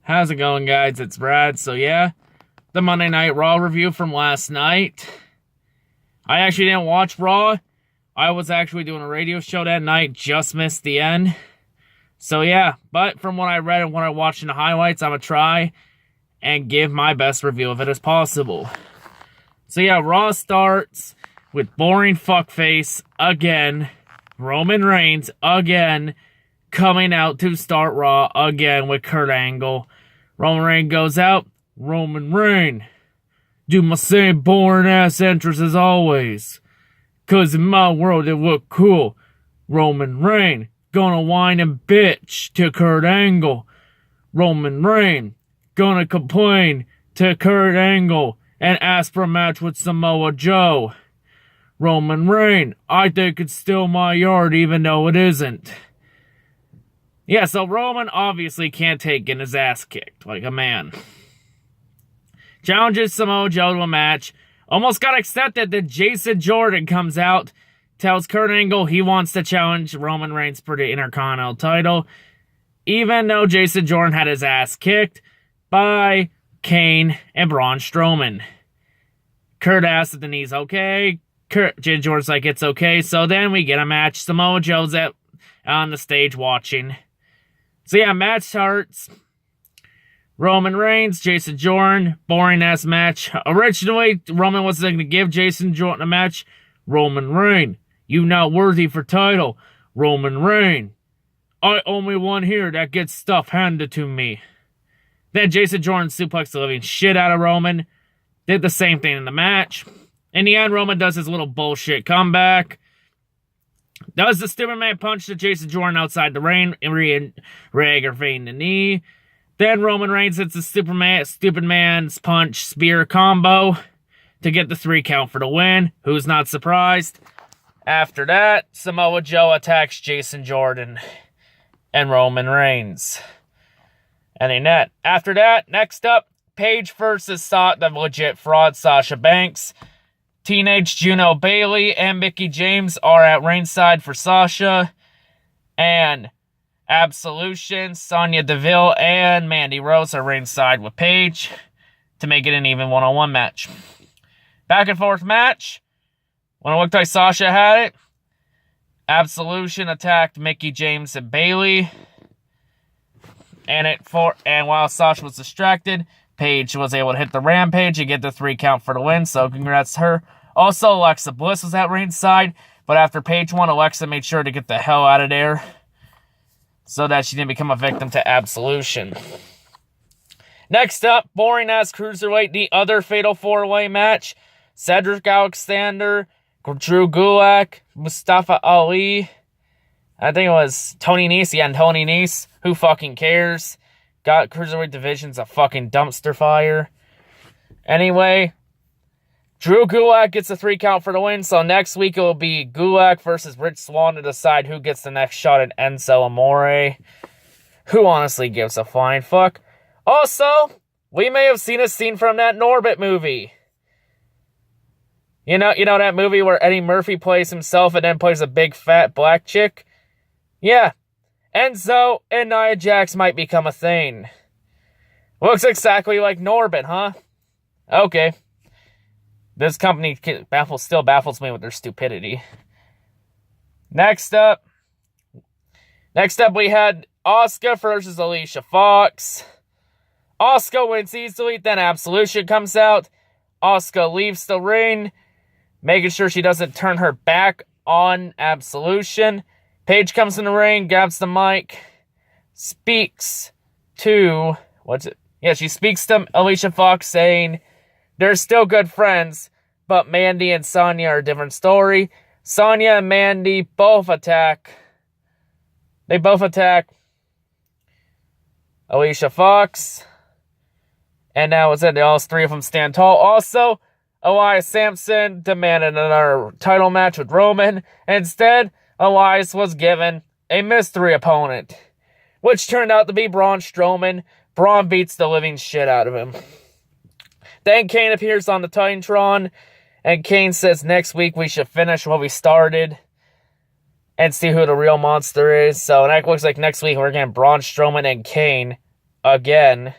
How's it going, guys? It's Brad. So yeah, the Monday Night Raw review from last night. I actually didn't watch Raw. I was actually doing a radio show that night, just missed the end. So yeah, but from what I read and what I watched in the highlights, I'm going to try and give my best review of it as possible. So yeah, Raw starts with boring fuckface again. Roman Reigns again coming out to start Raw again with Kurt Angle. Roman Reigns goes out. Roman Reigns, do my same boring ass entrance as always. Cause in my world it look cool. Roman Reigns gonna whine and bitch to Kurt Angle. Roman Reigns gonna complain to Kurt Angle and ask for a match with Samoa Joe. Roman Reigns, I think it's still my yard even though it isn't. Yeah, so Roman obviously can't take getting his ass kicked like a man. Challenges Samoa Joe to a match. Almost got accepted that Jason Jordan comes out, tells Kurt Angle he wants to challenge Roman Reigns for the Intercontinental title, even though Jason Jordan had his ass kicked by Kane and Braun Strowman. Kurt asks if the knee's okay. Jason Jordan's like, it's okay. So then we get a match. Samoa Joe's on the stage watching. So yeah, match starts. Roman Reigns, Jason Jordan, boring-ass match. Originally, Roman was going to give Jason Jordan a match. Roman Reigns, you not worthy for title. Roman Reigns, I only one here that gets stuff handed to me. Then Jason Jordan suplexed the living shit out of Roman. Did the same thing in the match. In the end, Roman does his little bullshit comeback. Does the stupid man punch to Jason Jordan outside the ring, re-aggravating the knee. Then Roman Reigns hits the stupid man's punch spear combo to get the 3 count for the win. Who's not surprised? After that, Samoa Joe attacks Jason Jordan and Roman Reigns. Any net. After that, next up, Paige versus the legit fraud Sasha Banks. Teenage Juno Bailey and Mickie James are at ringside for Sasha. And Absolution, Sonya Deville, and Mandy Rose are ringside with Paige to make it an even one-on-one match. Back and forth match. When it looked like Sasha had it, Absolution attacked Mickie James and Bailey. And while Sasha was distracted, Paige was able to hit the Rampage and get the 3 count for the win, so congrats to her. Also, Alexa Bliss was at ringside, but after Paige won, Alexa made sure to get the hell out of there so that she didn't become a victim to Absolution. Next up, boring-ass Cruiserweight, the other Fatal 4-Way match. Cedric Alexander, Drew Gulak, Mustafa Ali, I think it was Tony Nese. Yeah, and Tony Nese. Who fucking cares? Got Cruiserweight division's a fucking dumpster fire. Anyway, Drew Gulak gets a 3 count for the win, so next week it will be Gulak versus Rich Swann to decide who gets the next shot at Enzo Amore. Who honestly gives a flying fuck? Also, we may have seen a scene from that Norbit movie. You know that movie where Eddie Murphy plays himself and then plays a big fat black chick? Yeah, Enzo and Nia Jax might become a thing. Looks exactly like Norbit, huh? Okay. This company still baffles me with their stupidity. Next up we had Asuka versus Alicia Fox. Asuka wins easily, then Absolution comes out. Asuka leaves the ring, making sure she doesn't turn her back on Absolution. Paige comes in the ring, grabs the mic, speaks to Alicia Fox saying, they're still good friends, but Mandy and Sonya are a different story. Sonya and Mandy both attack Alicia Fox. And now it's it. All 3 of them stand tall. Also, Elias Sampson demanded another title match with Roman. Instead, Elias was given a mystery opponent, which turned out to be Braun Strowman. Braun beats the living shit out of him. Then Kane appears on the Titantron, and Kane says next week we should finish what we started and see who the real monster is. So it looks like next week we're getting Braun Strowman and Kane again.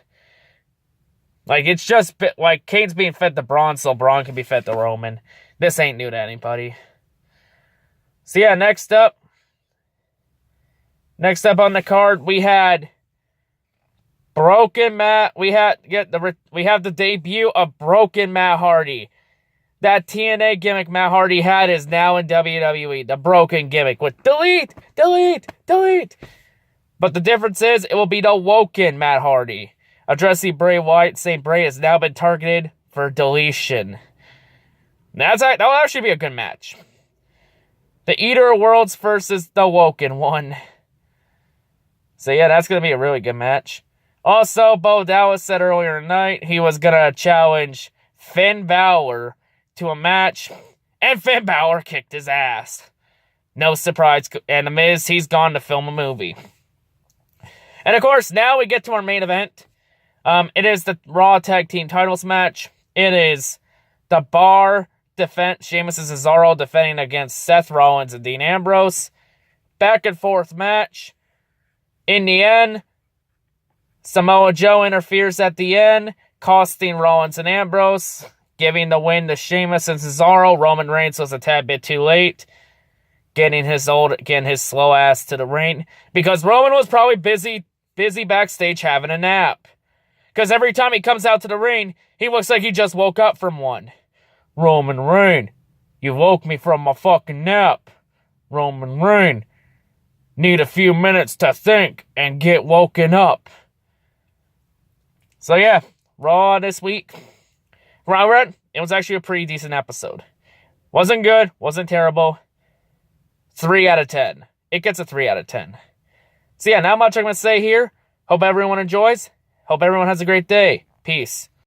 Like, it's just, like, Kane's being fed to Braun, so Braun can be fed to Roman. This ain't new to anybody. So, yeah, next up on the card, we had Broken Matt. We have the debut of Broken Matt Hardy. That TNA gimmick Matt Hardy had is now in WWE. The broken gimmick with delete. But the difference is, it will be the woken Matt Hardy. Addressing Bray Wyatt, saying Bray has now been targeted for deletion. That will actually be a good match. The Eater of Worlds versus the Woken one. So yeah, that's going to be a really good match. Also, Bo Dallas said earlier tonight he was going to challenge Finn Balor to a match, and Finn Balor kicked his ass. No surprise. And The Miz, he's gone to film a movie. And of course, now we get to our main event. It is the Raw Tag Team Titles match. It is the Bar defense, Sheamus and Cesaro defending against Seth Rollins and Dean Ambrose. Back and forth match. In the end, Samoa Joe interferes at the end, costing Rollins and Ambrose, giving the win to Sheamus and Cesaro. Roman Reigns was a tad bit too late, getting his slow ass to the ring, because Roman was probably busy backstage having a nap. Because every time he comes out to the ring, he looks like he just woke up from one. Roman Reigns, you woke me from my fucking nap. Roman Reigns, need a few minutes to think and get woken up. So yeah, Raw this week. Robert, it was actually a pretty decent episode. Wasn't good, wasn't terrible. 3 out of 10. It gets a 3 out of 10. So yeah, not much I'm going to say here. Hope everyone enjoys. Hope everyone has a great day. Peace.